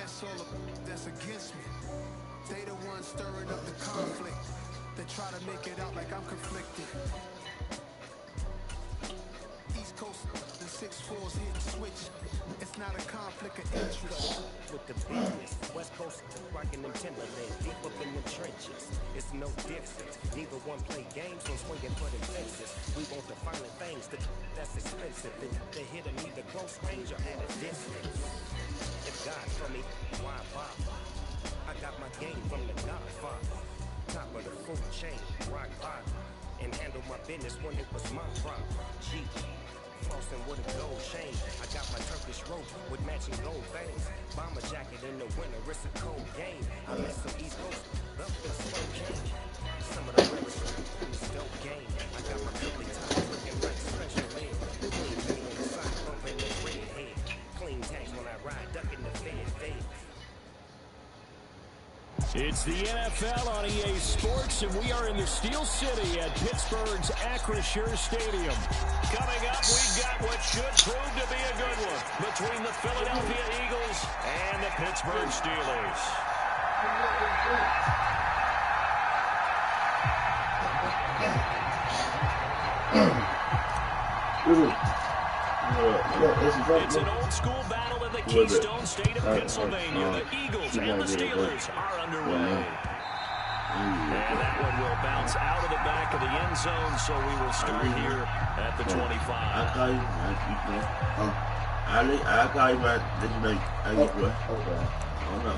that's all that's against me. They the ones stirring up the conflict. They try to make it out like I'm conflicted. East Coast, the 6-4's hitting switch. It's not a conflict of interest. With the business, West Coast rocking them Timberlands, deep up in the trenches. It's no difference. Neither one play games when swinging for the fences. We want the finer things that's expensive. They hit them either close range or at a distance. If God's for me, why bother? I got my game from the Godfather. Top of the food chain, rock bottom. And handle my business when it was my problem. G. Flossing with a gold chain. I got my Turkish rope with matching gold things. Bomber jacket in the winter, it's a cold game. I met some East Coast up in Spokane. Some of the rest in this dope game. I got my Philly top looking like special ed. Clean paint on the side, bumping the red head. Clean tags when I ride, ducking the fed. It's the NFL on EA Sports, and we are in the Steel City at Pittsburgh's Acrisure Stadium. Coming up, we've got what should prove to be a good one between the Philadelphia Eagles and the Pittsburgh Steelers. It's an old-school battle in the Keystone State of Pennsylvania. The Eagles and the Steelers are underway. And that one will bounce out of the back of the end zone, so we will start here at the 25. Oh, no.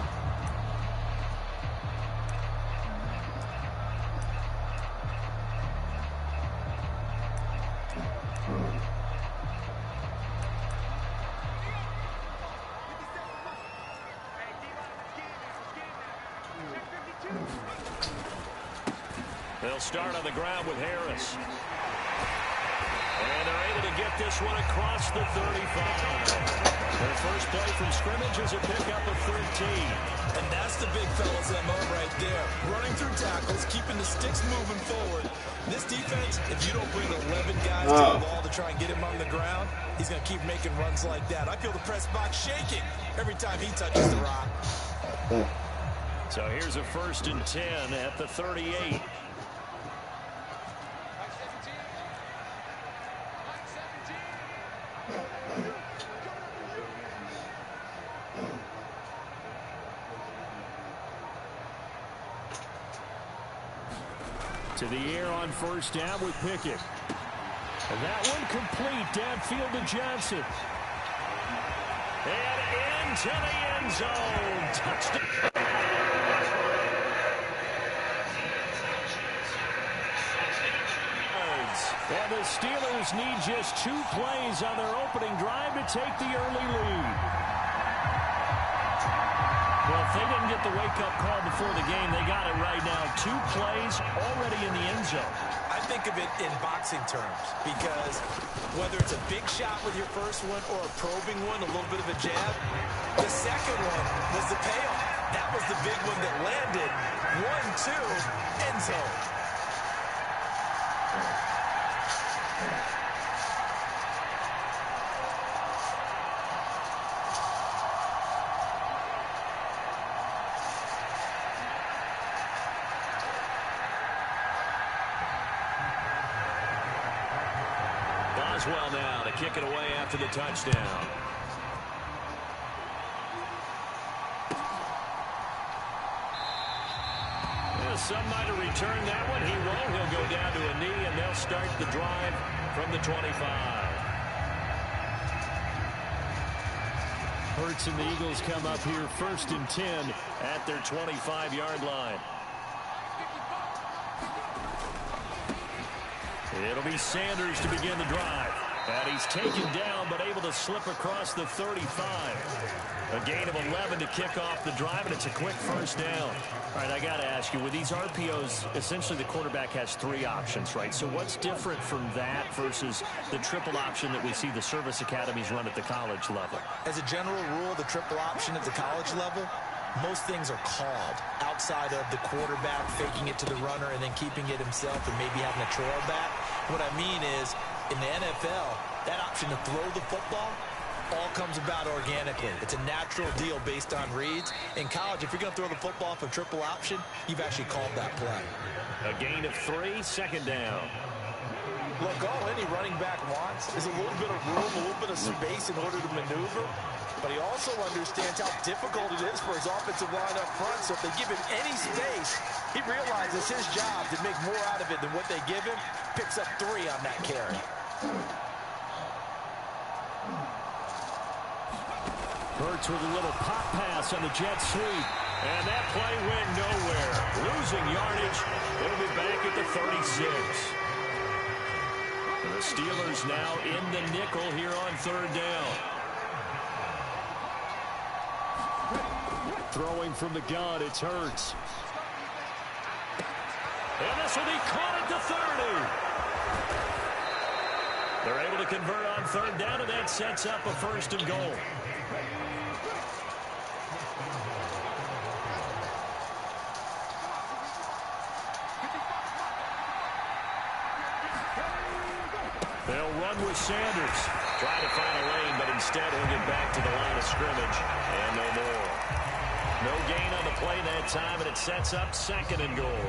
They'll start on the ground with Harris. And they're able to get this one across the 35. Their first play from scrimmage is a pickup of 13. And that's the big fella's MO right there. Running through tackles, keeping the sticks moving forward. This defense, if you don't bring 11 guys to the ball to try and get him on the ground, he's going to keep making runs like that. I feel the press box shaking every time he touches the rock. So here's a 1st and 10 at the 38. To the air on 1st down with Pickett. And that one complete downfield to Johnson. And into the end zone. Touchdown. And the Steelers need just 2 plays on their opening drive to take the early lead. Well, if they didn't get the wake-up call before the game, they got it right now. 2 plays already in the end zone. I think of it in boxing terms because whether it's a big shot with your first one or a probing one, a little bit of a jab, the second one was the payoff. That was the big one that landed. 1-2, end zone. Boswell now to kick it away after the touchdown. Yeah, some might have returned that one. He won't. He'll go down to a knee, and they'll start the drive from the 25. Hurts and the Eagles come up here 1st and 10 at their 25-yard line. It'll be Sanders to begin the drive. And he's taken down, but able to slip across the 35. A gain of 11 to kick off the drive, and it's a quick 1st down. All right, I got to ask you, with these RPOs, essentially the quarterback has 3 options, right? So what's different from that versus the triple option that we see the service academies run at the college level? As a general rule, the triple option at the college level, most things are called outside of the quarterback faking it to the runner and then keeping it himself and maybe having a trail back. What I mean is, in the NFL, that option to throw the football all comes about organically. It's a natural deal based on reads. In college, if you're going to throw the football off a triple option, you've actually called that play. A gain of 3, second down. Look, all any running back wants is a little bit of room, a little bit of space in order to maneuver. But he also understands how difficult it is for his offensive line up front. So if they give him any space, he realizes his job to make more out of it than what they give him. Picks up 3 on that carry. Hurts with a little pop pass on the jet sweep. And that play went nowhere. Losing yardage. They'll be back at the 36. The Steelers now in the nickel here on third down. Throwing from the gun, it's Hurts. And this will be caught at the 30. They're able to convert on third down, and that sets up a first and goal. They'll run with Sanders. Try to find a lane, but instead he'll get back to the line of scrimmage. And no more. No gain on the play that time, and it sets up second and goal.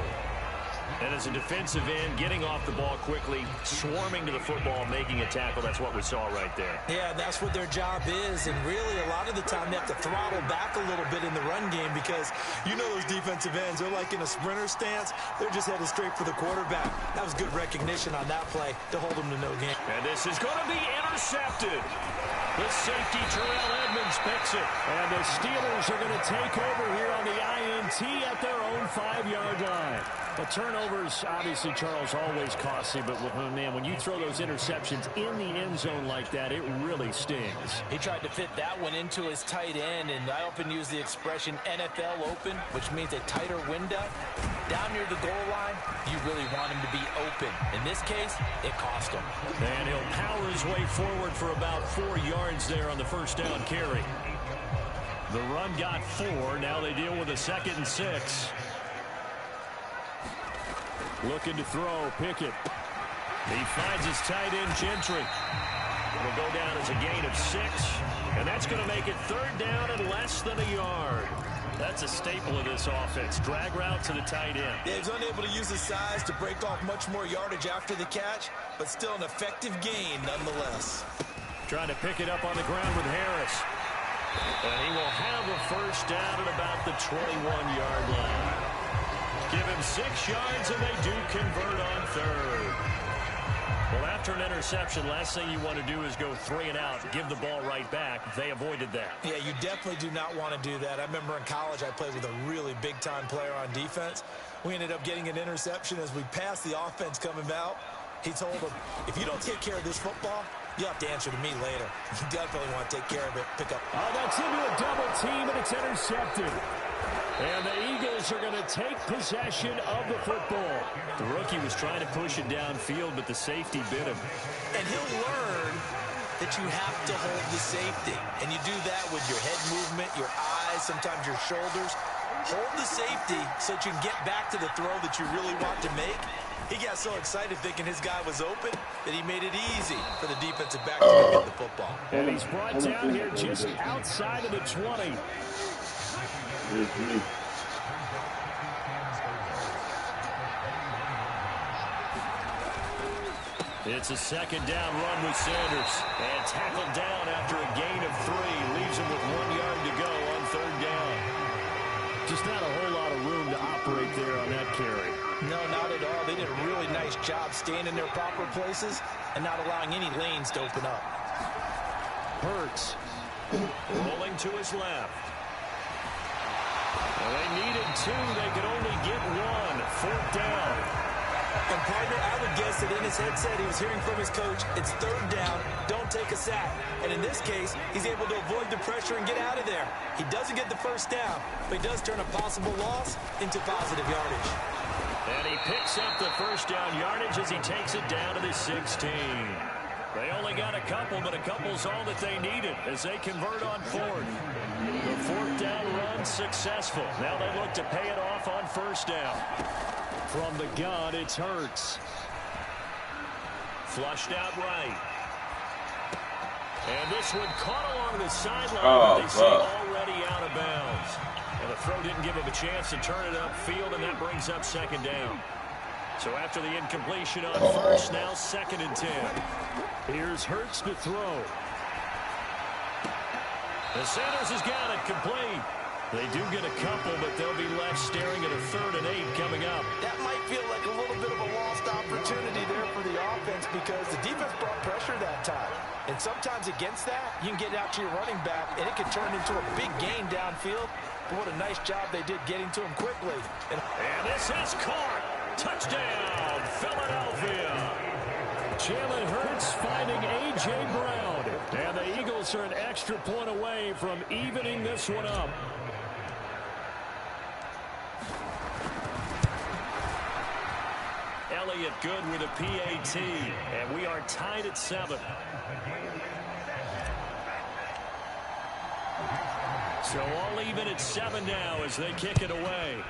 And as a defensive end, getting off the ball quickly, swarming to the football, making a tackle, that's what we saw right there. Yeah, that's what their job is. And really, a lot of the time, they have to throttle back a little bit in the run game because you know those defensive ends, they're like in a sprinter stance. They're just headed straight for the quarterback. That was good recognition on that play to hold them to no gain. And this is going to be intercepted. The safety, Terrell Edmonds, picks it. And the Steelers are going to take over here on the INT at their own 5-yard line. The turnovers, obviously, Charles, always costly. But, man, when you throw those interceptions in the end zone like that, it really stings. He tried to fit that one into his tight end, and I often use the expression NFL open, which means a tighter window. Down near the goal line, you really want him to be open. In this case, it cost him. And he'll power his way forward for about 4 yards there on the first down carry. The run got 4. Now they deal with a 2nd and 6. Looking to throw, Pickett. He finds his tight end, Gentry. It'll go down as a gain of 6. And that's going to make it third down and less than a yard. That's a staple of this offense. Drag route to the tight end. Yeah, he's unable to use his size to break off much more yardage after the catch, but still an effective gain nonetheless. Trying to pick it up on the ground with Harris. And he will have a first down at about the 21-yard line. Give him 6 yards, and they do convert on third. Well, after an interception, last thing you want to do is go 3 and out, give the ball right back. They avoided that. Yeah, you definitely do not want to do that. I remember in college I played with a really big-time player on defense. We ended up getting an interception as we passed the offense coming out. He told him, if you don't take care of this football, you'll have to answer to me later. You definitely want to take care of it. Pick up. Oh, that's into a double team, and it's intercepted. And the Eagles are going to take possession of the football. The rookie was trying to push it downfield, but the safety bit him. And he'll learn that you have to hold the safety. And you do that with your head movement, your eyes, sometimes your shoulders. Hold the safety so that you can get back to the throw that you really want to make. He got so excited thinking his guy was open that he made it easy for the defensive back to go get the football. And he's brought down here just outside of the 20. It's a second down run with Sanders. And tackled down after a gain of 3. Leaves him with 1 yard to go on third down. Just not a whole lot of room to operate there on that carry. No, not at all. They did a really nice job staying in their proper places and not allowing any lanes to open up. Hurts rolling to his left. Well, they needed 2. They could only get 1. Fourth down. And partner, I would guess that in his headset he was hearing from his coach, it's third down, don't take a sack. And in this case, he's able to avoid the pressure and get out of there. He doesn't get the first down, but he does turn a possible loss into positive yardage. And he picks up the first down yardage as he takes it down to the 16. They only got a couple, but a couple's all that they needed as they convert on fourth. The fourth down run successful. Now they look to pay it off on first down. From the gun, it's Hurts. Flushed out right. And this one caught along the sideline, Oh, but they say already out of bounds. And the throw didn't give him a chance to turn it upfield, and that brings up second down. So after the incompletion on first, now 2nd and 10. Here's Hurts to throw. The Sanders has got it complete. They do get a couple, but they'll be left staring at a 3rd and 8 coming up. That might feel like a little bit of a lost opportunity there for the offense because the defense brought pressure that time. And sometimes against that, you can get out to your running back, and it can turn into a big gain downfield. But what a nice job they did getting to him quickly. And this is caught. Touchdown, Philadelphia. Jalen Hurts finding A.J. Brown. And the Eagles are an extra point away from evening this one up. Elliott good with a PAT. And we are tied at 7. So all even at 7 now as they kick it away.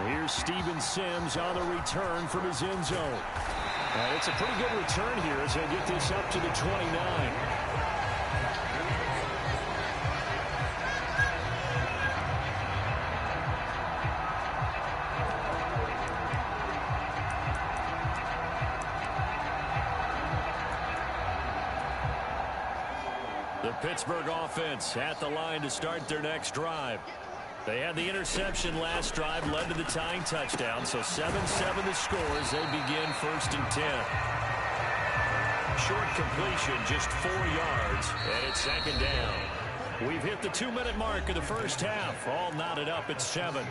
Here's Steven Sims on the return from his end zone. It's a pretty good return here as they get this up to the 29. The Pittsburgh offense at the line to start their next drive. They had the interception last drive, led to the tying touchdown, so 7-7 the score as they begin 1st and 10. Short completion, just 4 yards, and it's 2nd down. We've hit the 2-minute mark of the first half, all knotted up at 7.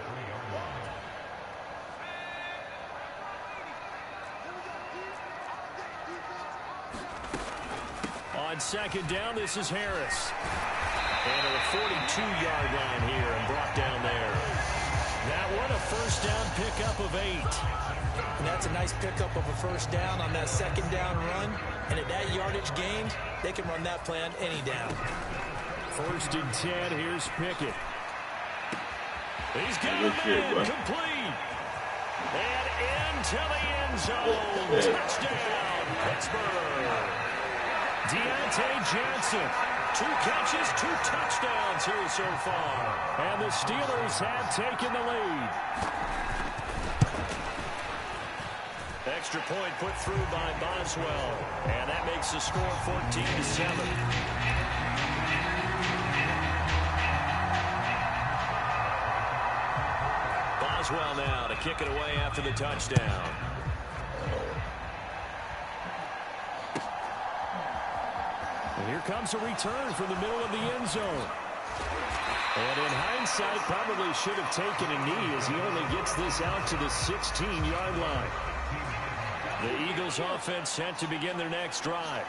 On 2nd down, this is Harris. And at the 42-yard line here and brought down there. That one, a 1st down pickup of 8. And that's a nice pickup of a 1st down on that 2nd down run. And at that yardage gained, they can run that plan any down. 1st and 10, here's Pickett. He's got a man complete. And into the end zone. Touchdown, Pittsburgh. Deontay Johnson. 2 catches, 2 touchdowns here so far. And the Steelers have taken the lead. Extra point put through by Boswell. And that makes the score 14-7. Boswell now to kick it away after the touchdown. And here comes a return from the middle of the end zone. And in hindsight, probably should have taken a knee as he only gets this out to the 16-yard line. The Eagles offense set to begin their next drive.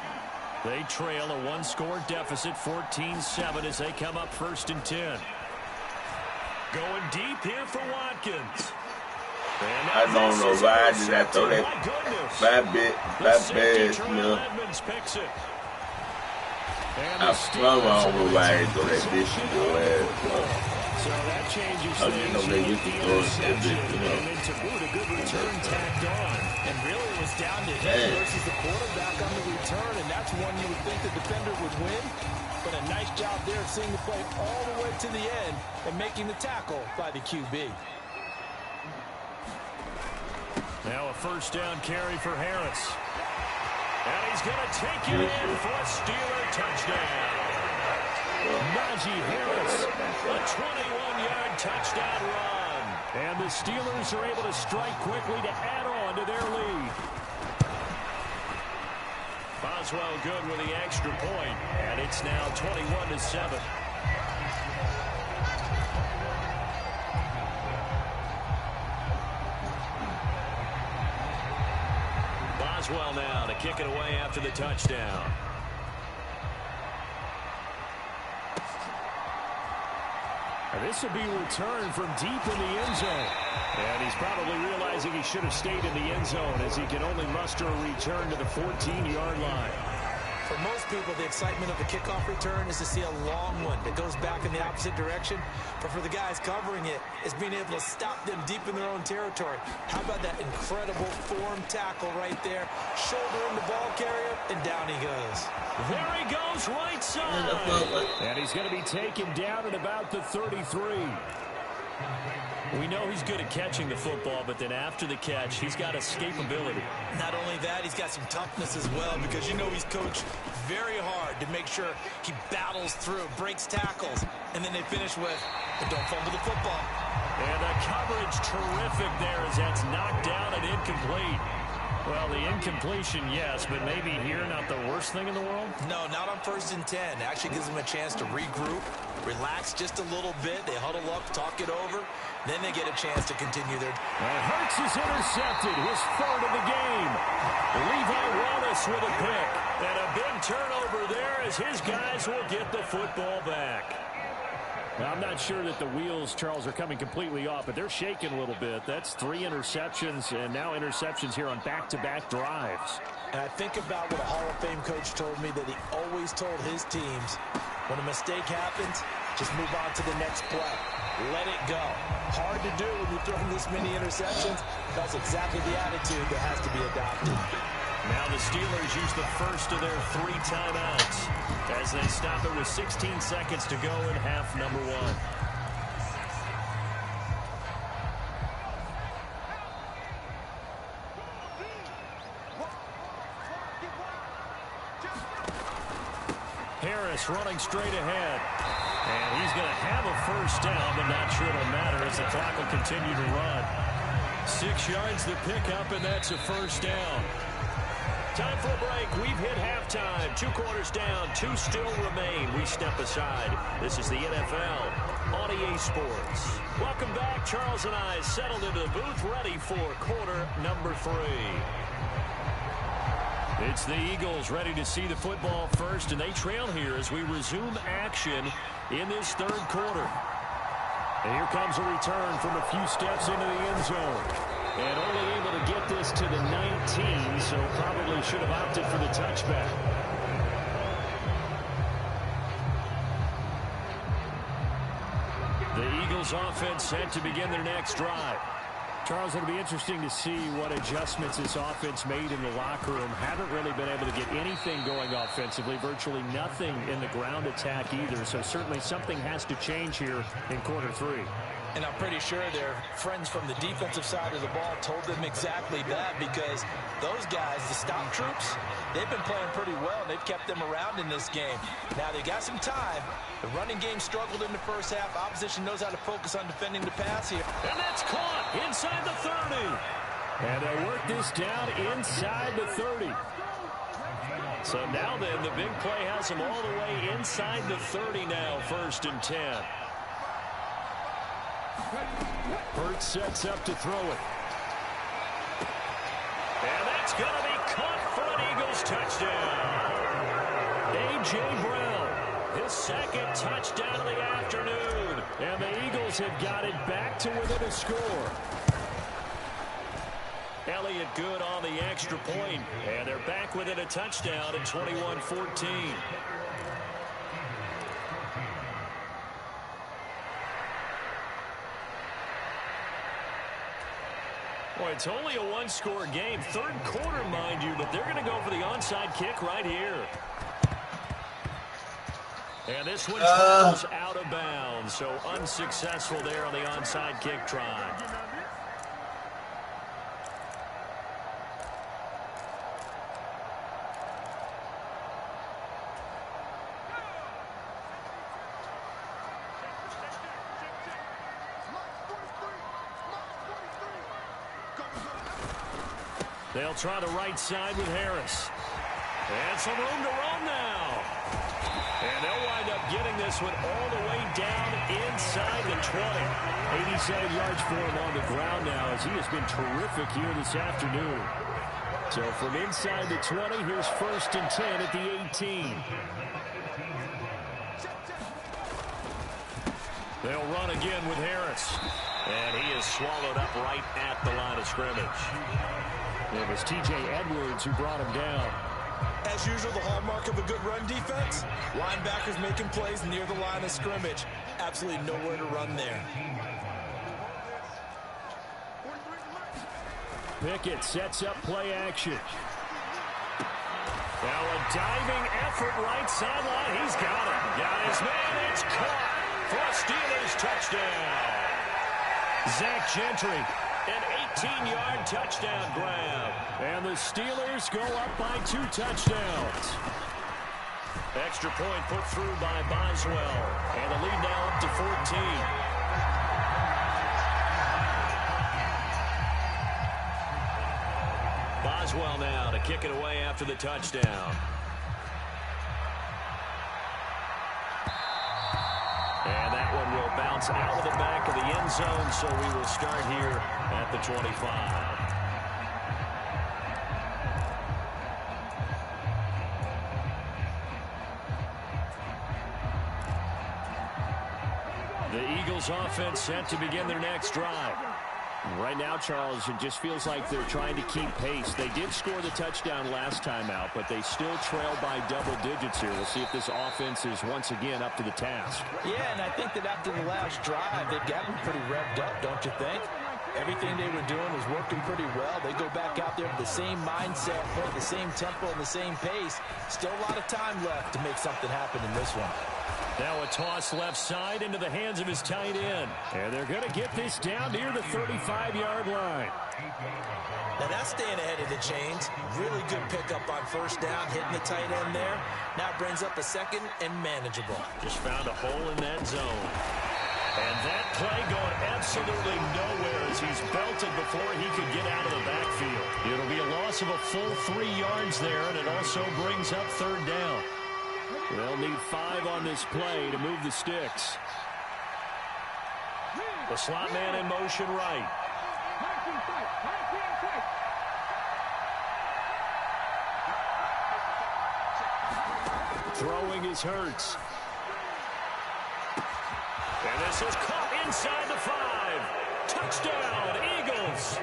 They trail a 1-score deficit, 14-7, as they come up 1st and 10. Going deep here for Watkins. I don't know why I did that throw that bad, you know. Picks it. I don't know why I throw that bitch to the last. So that changes things. You know, they used to throw that bitch, you know. And then to boot, a good return tacked on. And really it was down to him versus the quarterback on the return, and that's one you would think the defender would win. But a nice job there of seeing the play all the way to the end and making the tackle by the QB. Now a 1st down carry for Harris. And he's going to take it in for a Steeler touchdown. Najee Harris, a 21-yard touchdown run. And the Steelers are able to strike quickly to add on to their lead. Boswell good with the extra point, and it's now 21-7. Boswell now to kick it away after the touchdown. And this will be returned from deep in the end zone. And he's probably realizing he should have stayed in the end zone as he can only muster a return to the 14-yard line. For most people, the excitement of the kickoff return is to see a long one that goes back in the opposite direction. But for the guys covering it, it's being able to stop them deep in their own territory. How about that incredible form tackle right there? Shoulder in the ball carrier, and down he goes. There he goes, right side. And he's going to be taken down at about the 33. We know he's good at catching the football, but then after the catch, he's got escapability. Not only that, he's got some toughness as well, because you know he's coached very hard to make sure he battles through, breaks tackles, and then they finish with, but don't fumble the football. And the coverage terrific there as that's knocked down and incomplete. Well, the incompletion, yes, but maybe here not the worst thing in the world? No, not on 1st and 10. Actually gives them a chance to regroup, relax just a little bit. They huddle up, talk it over. Then they get a chance to continue their... Hurts is intercepted, his third of the game. Levi Wallace with a pick. And a big turnover there as his guys will get the football back. Now, I'm not sure that the wheels, Charles, are coming completely off, but they're shaking a little bit. That's 3 interceptions, and now interceptions here on back-to-back drives. And I think about what a Hall of Fame coach told me, that he always told his teams, when a mistake happens, just move on to the next play. Let it go. Hard to do when you're throwing this many interceptions. That's exactly the attitude that has to be adopted. Now the Steelers use the first of their 3 timeouts as they stop it with 16 seconds to go in half number 1. Harris running straight ahead. And he's going to have a first down, but not sure it'll matter as the clock will continue to run. 6 yards the pickup, and that's a first down. Time for a break. We've hit halftime. 2 quarters down. 2 still remain. We step aside. This is the NFL on EA Sports. Welcome back. Charles and I settled into the booth, ready for quarter number 3. It's the Eagles ready to see the football first, and they trail here as we resume action in this 3rd quarter. And here comes a return from a few steps into the end zone. And only able to get this to the 19, so probably should have opted for the touchback. The Eagles offense set to begin their next drive. Charles, it'll be interesting to see what adjustments this offense made in the locker room. Haven't really been able to get anything going offensively, virtually nothing in the ground attack either. So certainly something has to change here in quarter 3. And I'm pretty sure their friends from the defensive side of the ball told them exactly that, because those guys, the stop troops, they've been playing pretty well. They've kept them around in this game. Now they got some time. The running game struggled in the first half. Opposition knows how to focus on defending the pass here. And that's caught inside the 30. And they work this down inside the 30. So now then, the big play has them all the way inside the 30 now, 1st and 10. Hurts sets up to throw it. And that's going to be caught for an Eagles touchdown. A.J. Brown, his 2nd touchdown of the afternoon. And the Eagles have got it back to within a score. Elliott good on the extra point. And they're back within a touchdown at 21-14. Boy, it's only a 1-score game. 3rd quarter, mind you, but they're going to go for the onside kick right here. And this one goes out of bounds, so unsuccessful there on the onside kick try. They'll try the right side with Harris. And some room to run now. And they'll wind up getting this one all the way down inside the 20. 87 yards for him on the ground now, as he has been terrific here this afternoon. So from inside the 20, here's 1st and 10 at the 18. They'll run again with Harris. And he is swallowed up right at the line of scrimmage. It was T.J. Edwards who brought him down. As as usual, the hallmark of a good run defense? Linebackers making plays near the line of scrimmage. Absolutely nowhere to run there. Pickett sets up play action. Now a diving effort right sideline. He's got it. Got his man. It's caught for a Steelers touchdown. Zach Gentry, an 18-yard touchdown grab. And the Steelers go up by 2 touchdowns. Extra point put through by Boswell. And the lead now up to 14. Boswell now to kick it away after the touchdown. And that one will bounce out of the back of the end zone, so we will start here at the 25. The Eagles offense set to begin their next drive. Right now, Charles, it just feels like they're trying to keep pace. They did score the touchdown last time out, but they still trail by double digits here. We'll see if this offense is once again up to the task. Yeah, and I think that after the last drive, they've gotten pretty revved up, don't you think? Everything they were doing was working pretty well. They go back out there with the same mindset, play the same tempo and the same pace. Still a lot of time left to make something happen in this one. Now a toss left side into the hands of his tight end. And they're going to get this down near the 35-yard line. Now that's staying ahead of the chains. Really good pickup on first down, hitting the tight end there. Now brings up a second and manageable. Just found a hole in that zone. And that play going absolutely nowhere as he's belted before he could get out of the backfield. It'll be a loss of a full 3 yards there, and it also brings up third down. They'll need 5 on this play to move the sticks. The slot man in motion right. Throwing is Hurts. And this is caught inside the 5. Touchdown, Eagles.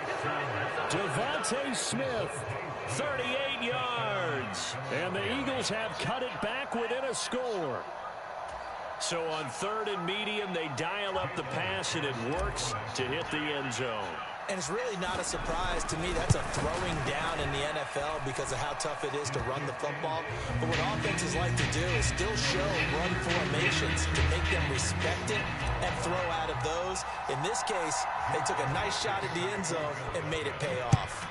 Devontae Smith, 38 yards. And the Eagles have cut it back within a score. So on 3rd and medium, they dial up the pass, and it works to hit the end zone. And it's really not a surprise to me. That's a throwing down in the NFL because of how tough it is to run the football. But what offenses like to do is still show run formations to make them respect it and throw out of those. In this case, they took a nice shot at the end zone and made it pay off.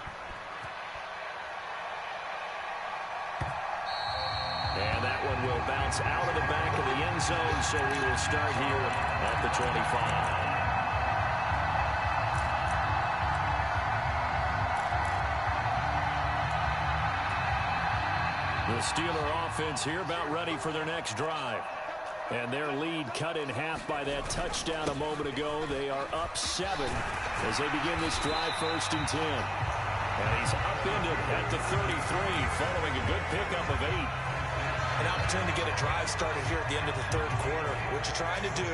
And that one will bounce out of the back of the end zone, so we will start here at the 25. The Steeler offense here about ready for their next drive. And their lead cut in half by that touchdown a moment ago. They are up 7 as they begin this drive 1st and 10. And he's upended at the 33 following a good pickup of 8. An opportunity to get a drive started here at the end of the 3rd quarter. What you're trying to do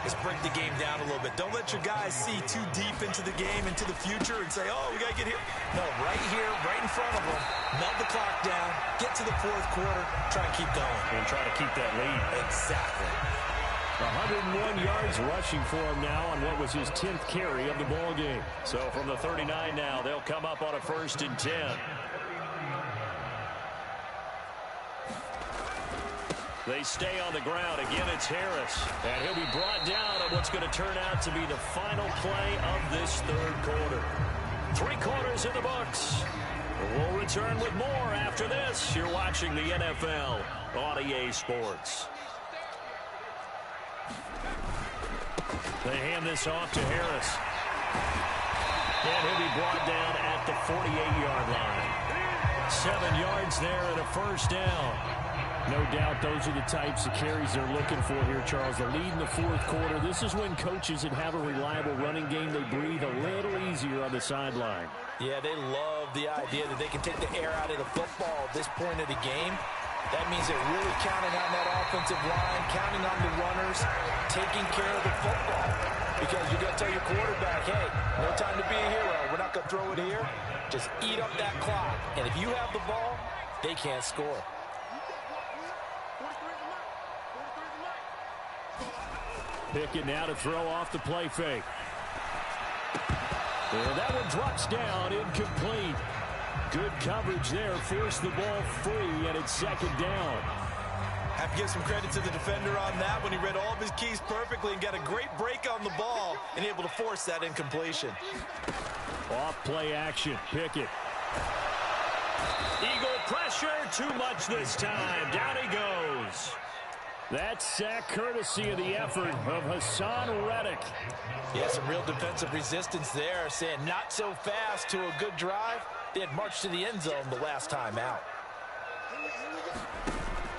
is break the game down a little bit. Don't let your guys see too deep into the game, into the future, and say, oh, we got to get here. No, right here, right in front of them, melt the clock down, get to the 4th quarter, try and keep going. And try to keep that lead. Exactly. 101 yards rushing for him now on what was his 10th carry of the ball game. So from the 39 now, they'll come up on a 1st and 10. They stay on the ground. Again, it's Harris. And he'll be brought down on what's going to turn out to be the final play of this 3rd quarter. 3 quarters in the books. We'll return with more after this. You're watching the NFL on EA Sports. They hand this off to Harris. And he'll be brought down at the 48-yard line. 7 yards there and a 1st down. No doubt those are the types of carries they're looking for here, Charles. The lead in the 4th quarter. This is when coaches that have a reliable running game, they breathe a little easier on the sideline. Yeah, they love the idea that they can take the air out of the football at this point of the game. That means they're really counting on that offensive line, counting on the runners, taking care of the football. Because you got to tell your quarterback, hey, no time to be a hero. We're not going to throw it here. Just eat up that clock. And if you have the ball, they can't score. Pickett now to throw off the play fake. And that one drops down, incomplete. Good coverage there, forced the ball free, and it's second down. Have to give some credit to the defender on that when he read all of his keys perfectly and got a great break on the ball and able to force that incompletion. Off play action, Pickett. Eagle pressure, too much this time. Down he goes. That sack courtesy of the effort of Hassan Reddick. Yeah, some real defensive resistance there, saying not so fast to a good drive. They had marched to the end zone the last time out.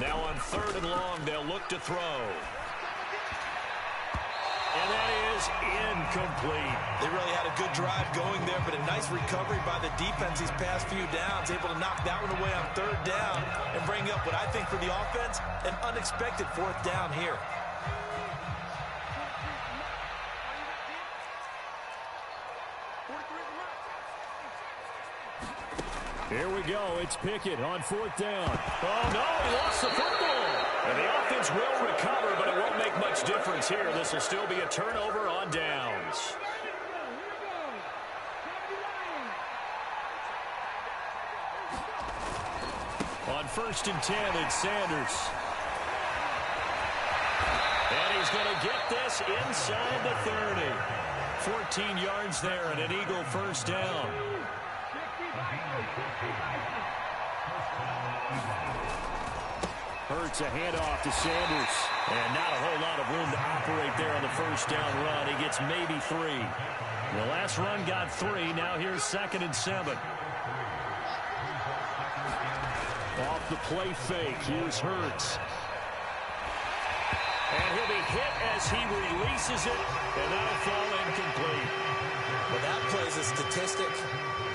Now on 3rd and long, they'll look to throw. And that is incomplete. They really had a good drive going there, but a nice recovery by the defense these past few downs, able to knock that one away on 3rd down and bring up what I think for the offense, an unexpected 4th down here. Here we go. It's Pickett on 4th down. Oh, no, he lost the football. And the offense will recover, but it won't make much difference here. This will still be a turnover on downs. On 1st and 10, it's Sanders. And he's going to get this inside the 30. 14 yards there and an Eagle 1st down. Hurts a handoff to Sanders. And not a whole lot of room to operate there on the 1st down run. He gets maybe 3. The last run got 3. Now here's 2nd and 7. Off the play fake. Here's Hurts. And he'll be hit as he releases it. And that'll fall incomplete. Well, that play's a statistic.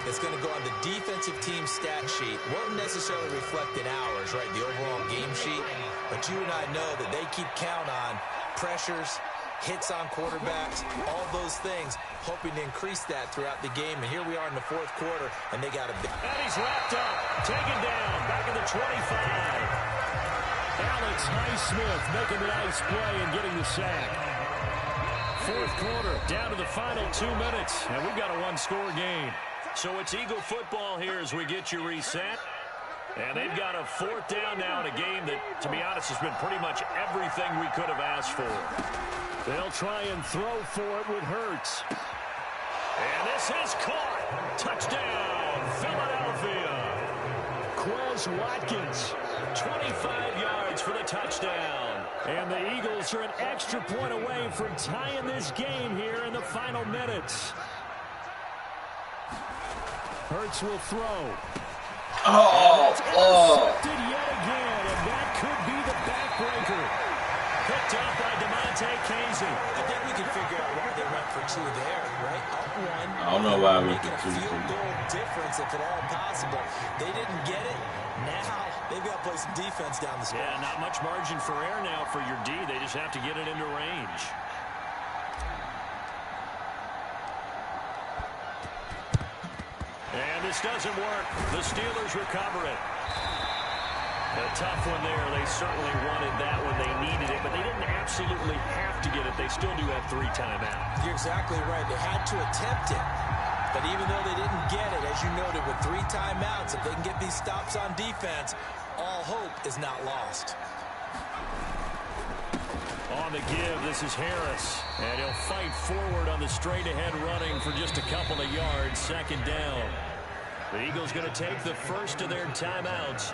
It's going to go on the defensive team stat sheet. Won't necessarily reflect in hours, right, the overall game sheet. But you and I know that they keep count on pressures, hits on quarterbacks, all those things, hoping to increase that throughout the game. And here we are in the 4th quarter, and they got a big... And he's wrapped up, taken down, back at the 25. Alex Highsmith making the nice play and getting the sack. 4th quarter, down to the final 2 minutes, and we've got a one-score game. So it's Eagle football here as we get you reset. And they've got a 4th down now in a game that, to be honest, has been pretty much everything we could have asked for. They'll try and throw for it with Hurts. And this is caught. Touchdown, Philadelphia. Quez Watkins, 25 yards for the touchdown. And the Eagles are an extra point away from tying this game here in the final minutes. Hurts will throw. Intercepted yet again, and that could be the backbreaker. Picked up by DeMonte Casey. I think we can figure out why they went for 2 there, right? Up 1. I don't know why we making a field goal difference, if at all possible. They didn't get it. Now they've got to play some defense down the stretch. Yeah, not much margin for error now for your D. They just have to get it into range. And this doesn't work. The Steelers recover it. A tough one there. They certainly wanted that when they needed it, but they didn't absolutely have to get it. They still do have 3 timeouts. You're exactly right. They had to attempt it. But even though they didn't get it, as you noted, with 3 timeouts, if they can get these stops on defense, all hope is not lost. On the give, this is Harris. And he'll fight forward on the straight-ahead running for just a couple of yards. 2nd down. The Eagles going to take the first of their timeouts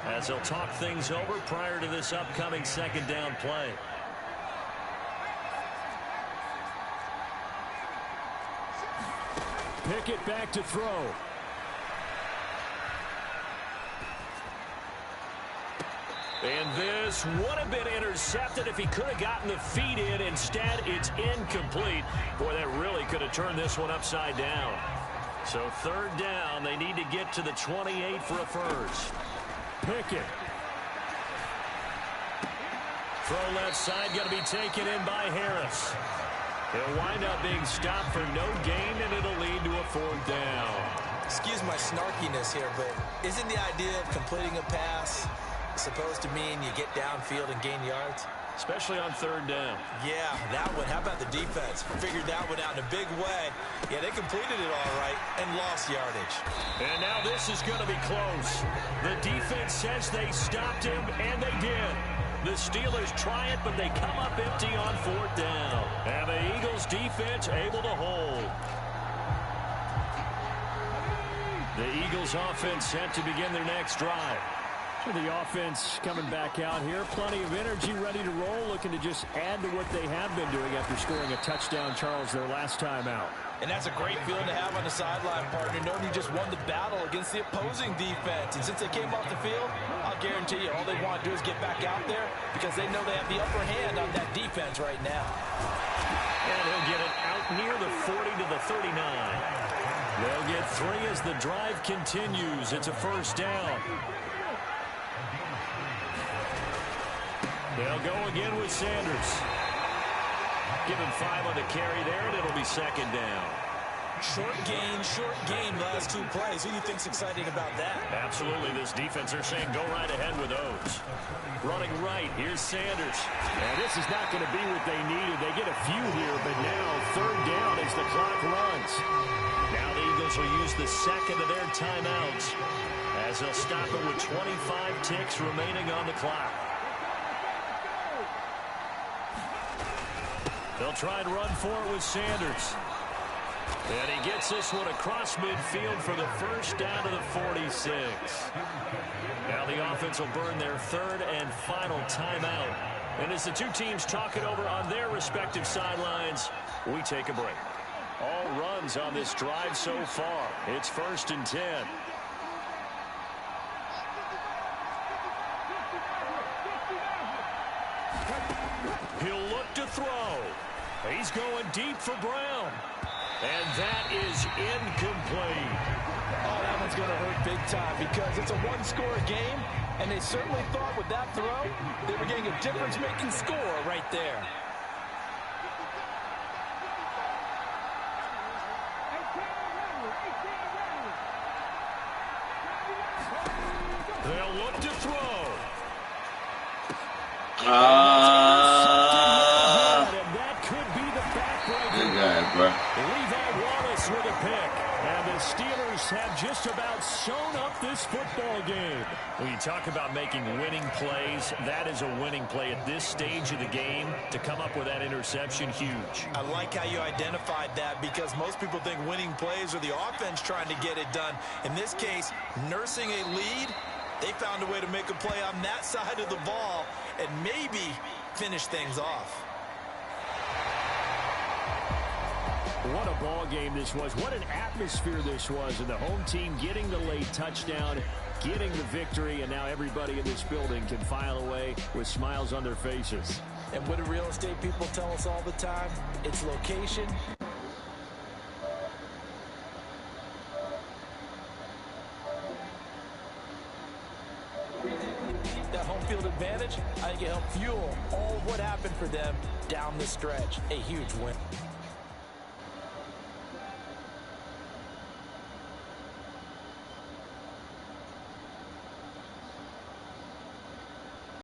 as they'll talk things over prior to this upcoming 2nd down play. Pickett back to throw. And this would have been intercepted if he could have gotten the feet in. Instead, it's incomplete. Boy, that really could have turned this one upside down. So 3rd down, they need to get to the 28 for a first. Pickett. Throw left side, going to be taken in by Harris. He'll wind up being stopped for no gain, and it'll lead to a 4th down. Excuse my snarkiness here, but isn't the idea of completing a pass supposed to mean you get downfield and gain yards? especially on third down. Yeah, that one. How about the defense? Figured that one out in a big way. Yeah, they completed it all right and lost yardage. And now this is going to be close. The defense says they stopped him, and they did. The Steelers try it, but they come up empty on fourth down. And the Eagles defense able to hold. The Eagles offense set to begin their next drive. The offense coming back out here. Plenty of energy, ready to roll, looking to just add to what they have been doing after scoring a touchdown, Charles, their last time out. And that's a great feeling to have on the sideline, partner, knowing you just won the battle against the opposing defense. And since they came off the field, I'll guarantee you all they want to do is get back out there because they know they have the upper hand on that defense right now. And he'll get it out near the 40 to the 39. They'll get 3 as the drive continues. It's a first down. They'll go again with Sanders. Give him 5 on the carry there, and it'll be second down. Short gain last 2 plays. Who do you think's exciting about that? Absolutely. This defense, they're saying go right ahead with those. Running right, here's Sanders. And this is not going to be what they needed. They get a few here, but now third down as the clock runs. Now the Eagles will use the second of their timeouts as they'll stop it with 25 ticks remaining on the clock. They'll try and run for it with Sanders. And he gets this one across midfield for the first down to the 46. Now the offense will burn their third and final timeout. And as the two teams talk it over on their respective sidelines, we take a break. All runs on this drive so far. It's 1st and 10. He'll look to throw. He's going deep for Brown. And that is incomplete. Oh, that one's going to hurt big time because it's a one-score game, and they certainly thought with that throw they were getting a difference-making score right there. They'll look to throw. And that could be the backbreaker. Levi Wallace with a pick. And the Steelers have just about sewn up this football game. When you talk about making winning plays, that is a winning play at this stage of the game. To come up with that interception, huge. I like how you identified that because most people think winning plays are the offense trying to get it done. In this case, nursing a lead, they found a way to make a play on that side of the ball and maybe finish things off. What a ball game this was. What an atmosphere this was. And the home team getting the late touchdown, getting the victory, and now everybody in this building can file away with smiles on their faces. And what do real estate people tell us all the time? It's location. That home field advantage, I think it helped fuel all of what happened for them down the stretch. A huge win.